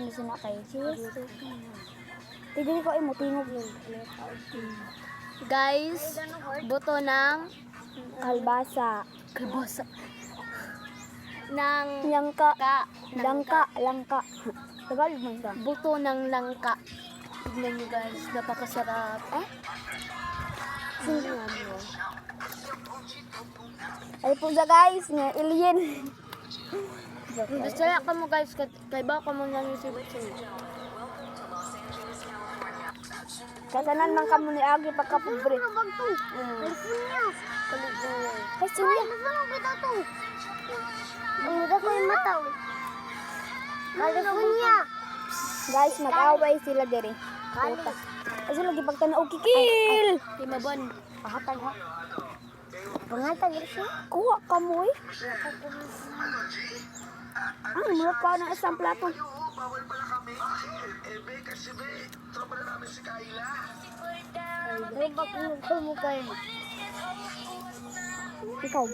Hindi sina kay sis. Tigil ko imo tingog yun. Guys, buto ng Kalbasa. kalbasa. Ng Langka. langka. Langka. Tagalog man siya. Buto ng langka. Tignan nyo guys, napakasarap. Sino nga mo? Ay po sa guys, nga alien. Masaya ka mo guys, kay ba ka mo nang isibot sa'yo. Kasanan man kamo ni Agi pagka-pobre. Ay, suya. Ang muda ko yung mata. California. Guys, nag-away sila diri. Puta. Ay, sila gipagtanaw kikil. Timabon. Pahatag ha. Pangatag siya. Kuha ka mo eh. Mula pa ng isang plato. Ay, bakit mo kayo? Ikaw.